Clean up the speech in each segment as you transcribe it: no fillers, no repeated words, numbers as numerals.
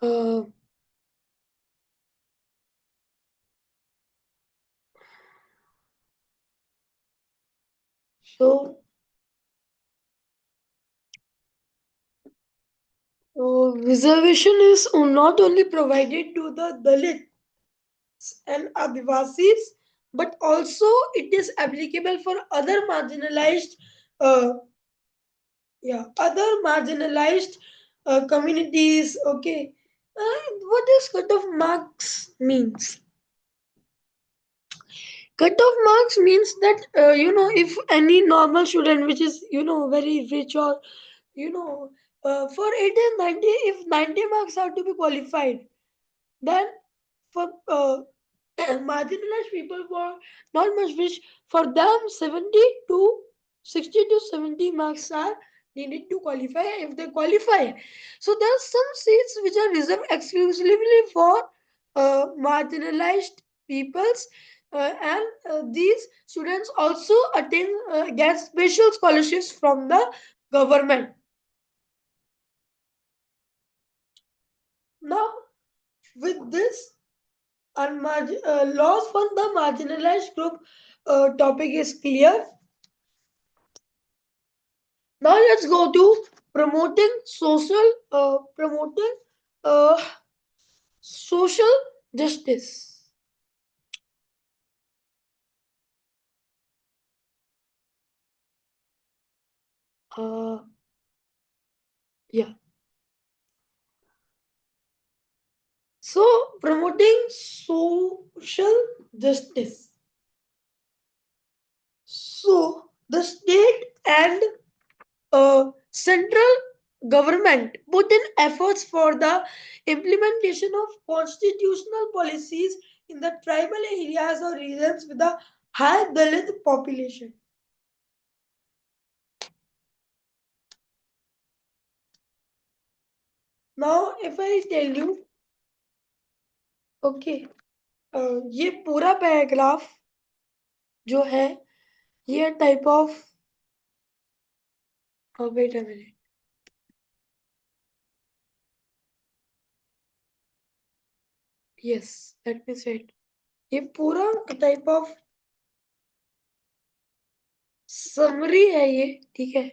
Uh, so, reservation is not only provided to the Dalits and Adivasis, but also it is applicable for other marginalized, uh, other marginalized communities. Okay, what does cut-off marks means? Cut-off marks means that if any normal student which is very rich or you know for 80 and 90, if 90 marks are to be qualified, then for marginalized people for not much rich, for them 70 to 60 to 70 marks are needed to qualify. If they qualify, so there are some seats which are reserved exclusively for marginalized peoples, and these students also attend get special scholarships from the government. Now with this, laws for the marginalized group topic is clear. Now let's go to promoting uh, social justice. Uh, yeah. So promoting social justice. So the state and central government put in efforts for the implementation of constitutional policies in the tribal areas or regions with a high Dalit population. Now, if I tell you, okay, ये पूरा paragraph जो है ये type of wait a minute yes let me set ये पूरा type of summary है ये ठीक है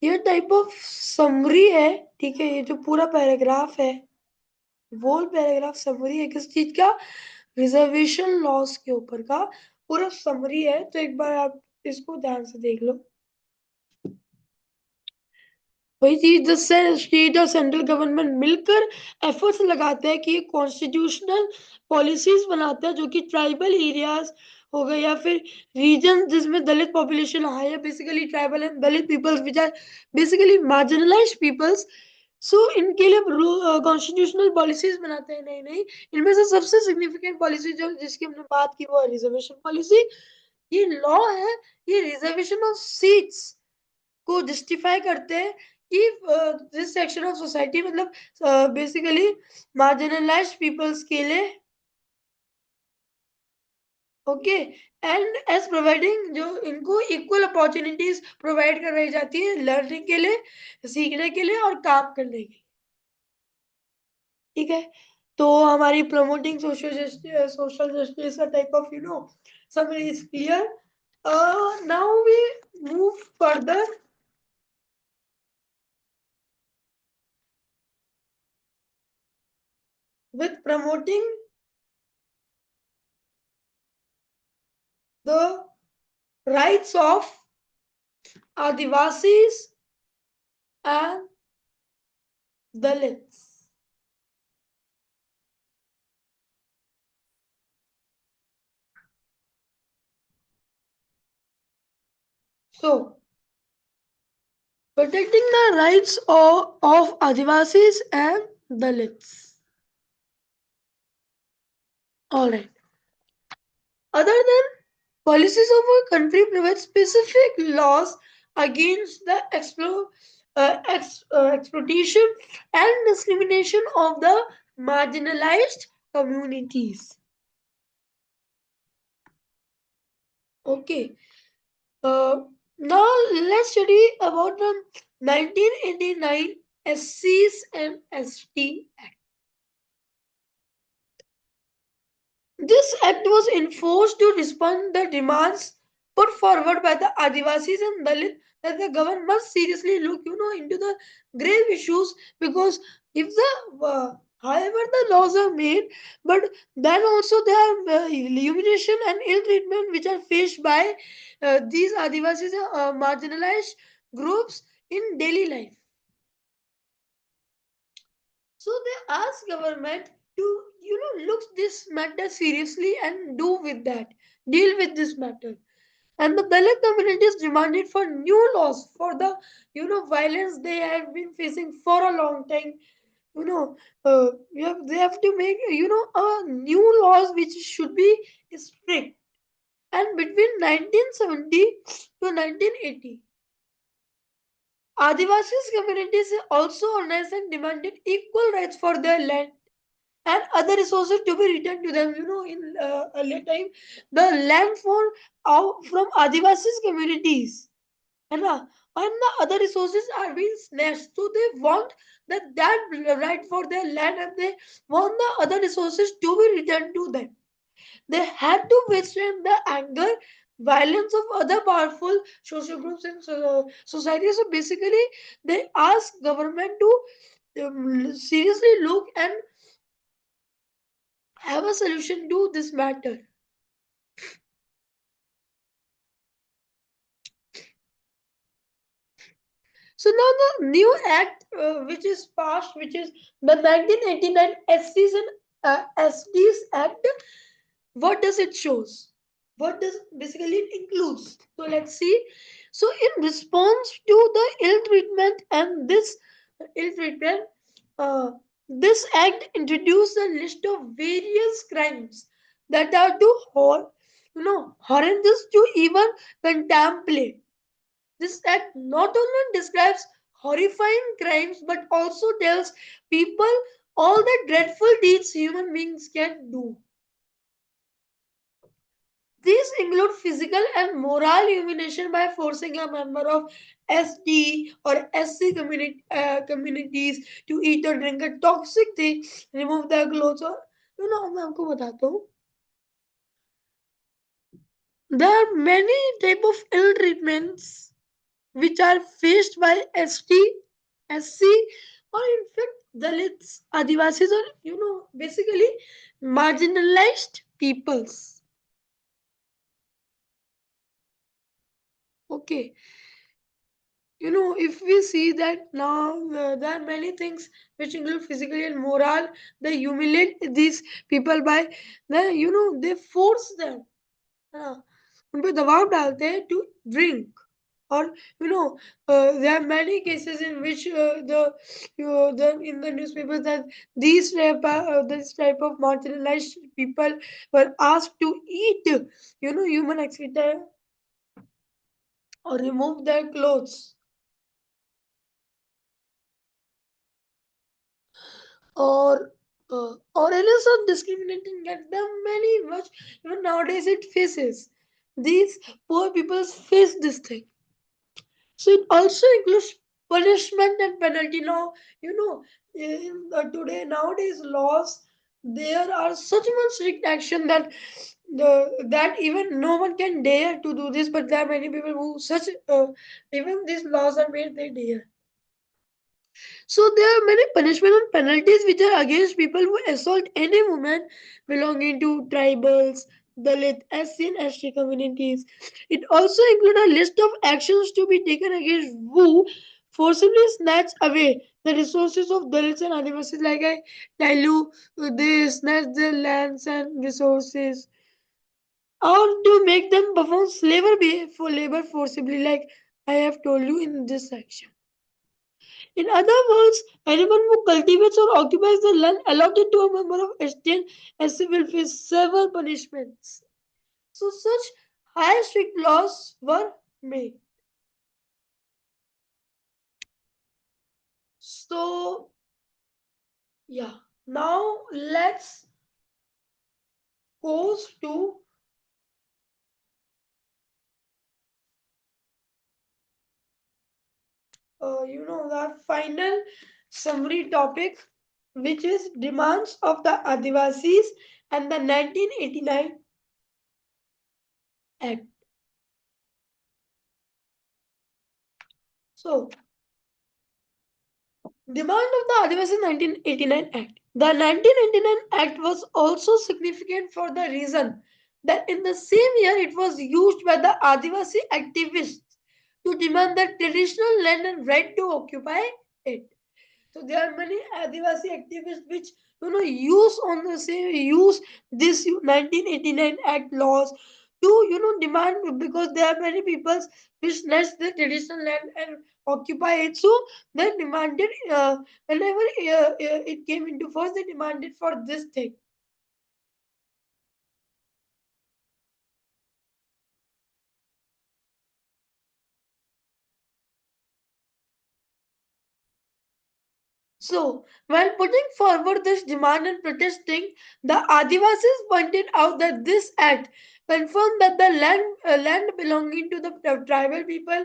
ये टाइप ऑफ समरी है ठीक है ये जो पूरा पैराग्राफ है वो पैराग्राफ समरी है किस चीज का रिजर्वेशन लॉस के ऊपर का पूरा समरी है तो एक बार आप इसको ध्यान से देख लो वही चीज जिससे स्टेट और सेंट्रल गवर्नमेंट मिलकर एफर्ट्स लगाते हैं कि ये कॉन्स्टिट्यूशनल पॉलिसीज बनाते हैं जो कि ट्राइबल एरियाज हो गए या फिर रीजन जिसमें दलित पॉपुलेशन हाई है basically tribal and Dalit peoples which are basically marginalised peoples so इनके लिए कॉन्स्टिट्यूशनल पॉलिसीज बनाते हैं नहीं नहीं इनमें से सबसे सिग्निफिकेंट पॉलिसी जो जिसकी हमने बात की वो है रिजर्वेशन पॉलिसी ये लॉ है ये रिजर्वेशन ऑफ सीट्स को जस्टिफाई करते हैं कि दिस सेक्शन ऑफ सोसाइटी मतलब बेसिकली मार्जिनलाइज्ड पीपल्स के लिए ओके एंड एज प्रोवाइडिंग जो इनको इक्वल अपॉर्चुनिटीज प्रोवाइड करवाई जाती है लर्निंग के लिए सीखने के लिए और काम करने के लिए ठीक है तो हमारी promoting social justice type of summary is clear now we move further with promoting the rights of Adivasis and Dalits. So, protecting the rights of Adivasis and Dalits. Alright. Other than policies of a country provide specific laws against the exploitation and discrimination of the marginalized communities. Okay. Uh, Now let's study about the 1989 SCs and ST. This act was enforced to respond the demands put forward by the Adivasis and Dalit that the government must seriously look, into the grave issues, because if however the laws are made, but then also there are humiliation and ill treatment which are faced by these Adivasis marginalized groups in daily life. So they ask government to, look this matter seriously and deal with this matter. And the Dalit communities demanded for new laws for the, violence they have been facing for a long time. You know, they have to make, a new laws which should be strict. And between 1970 to 1980, Adivasis communities also organized and demanded equal rights for their land and other resources to be returned to them. In earlier time, the land from Adivasis communities, and, and the other resources are being snatched. So they want that right for their land, and they want the other resources to be returned to them. They had to withstand the anger, violence of other powerful social groups in society. So basically, they ask government to seriously look and have a solution to this matter. So now the new act which is passed, which is the 1989 SCs and SDs Act, what does it shows? What does basically it includes? So let's see. So in response to the ill treatment and this ill treatment, uh, this act introduced a list of various crimes that are too horrendous to even contemplate. This act not only describes horrifying crimes but also tells people all the dreadful deeds human beings can do. These include physical and moral humiliation by forcing a member of SD or SC communities to eat or drink a toxic thing, remove their clothes, or मैं आपको बताता हूँ. There are many type of ill treatments which are faced by ST, SC, or in fact Dalits, Adivasis, or basically marginalized peoples. Okay, if we see that now there are many things which include physically and moral, they humiliate these people by they force them, हाँ, उन पे दबाव डालते हैं to drink. Or there are many cases in which in the newspapers that this type of marginalized people were asked to eat human excreta or remove their clothes, or any such discriminating at them many much. Nowadays it faces these poor people face this thing. So it also includes punishment and penalty. Now, in today nowadays laws, there are such much strict action that that even no one can dare to do this. But there are many people who such even these laws are made, they dare. So there are many punishment and penalties which are against people who assault any woman belonging to tribals, Dalit, SC and ST communities. It also includes a list of actions to be taken against who forcibly snatch away the resources of Dalits and Adivasis. Like I tell you, they snatch their lands and resources, or to make them perform slavery for labor forcibly, like I have told you in this section. In other words, anyone who cultivates or occupies the land allotted to a member of STN SC will face several punishments. So such high strict laws were made. So yeah, now let's go to the final summary topic, which is demands of the Adivasis and the 1989 Act. So, demand of the Adivasi 1989 Act. The 1989 Act was also significant for the reason that in the same year it was used by the Adivasi activists to demand the traditional land and right to occupy it. So there are many Adivasi activists which use on the same use this 1989 Act laws to demand, because there are many peoples which snatch the traditional land and occupy it. So they demanded, whenever it came into force, they demanded for this thing. So, while putting forward this demand and protesting, the Adivasis pointed out that this act confirmed that the land belonging to the tribal people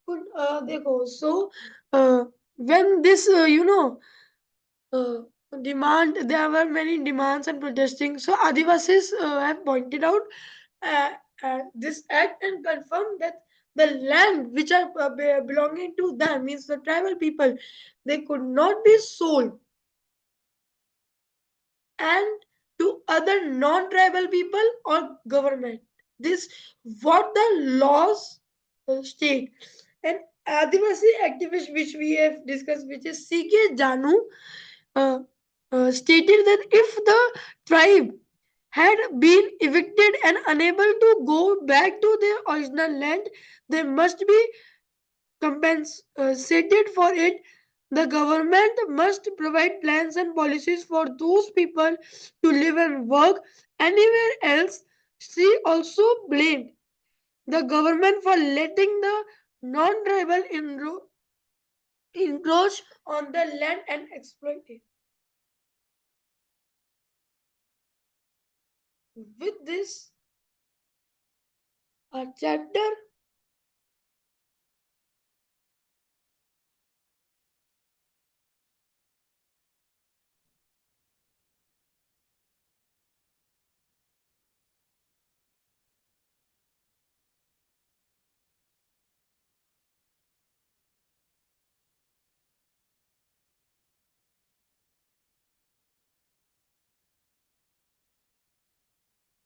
could they go. So, when this uh, there were many demands and protesting. So, Adivasis have pointed out uh, this act and confirmed that the land which are belonging to them, means the tribal people, they could not be sold and to other non-tribal people or government. This what the laws state. And Adivasi activist which we have discussed, which is CK Janu, uh, stated that if the tribe had been evicted and unable to go back to their original land, they must be compensated for it. The government must provide plans and policies for those people to live and work anywhere else. She also blamed the government for letting the non-tribal encroach on the land and exploit it. With this, our chapter.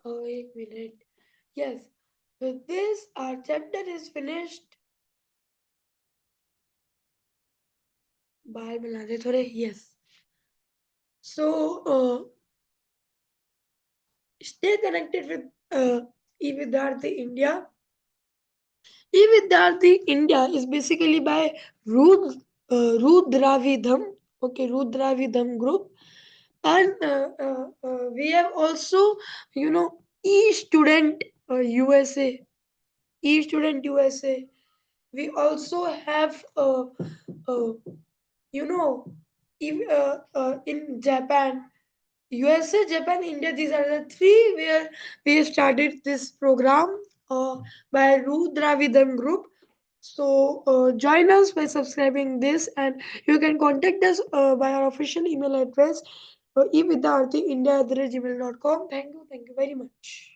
Oh, a minute. Yes, with this, our chapter is finished. बाल बना दे थोड़े. Yes. So, stay connected with E-Vidhyarti India. E-Vidhyarti India is basically by Rudravidham. Okay, Rudravidham group. And we have also, E-Student USA. E-Student USA. We also have, uh, you know, in Japan, USA, Japan, India, these are the three where we started this program by Rudravidam Group. So join us by subscribing this, and you can contact us by our official email address, evidhartiindia@gmail.com. Thank you very much.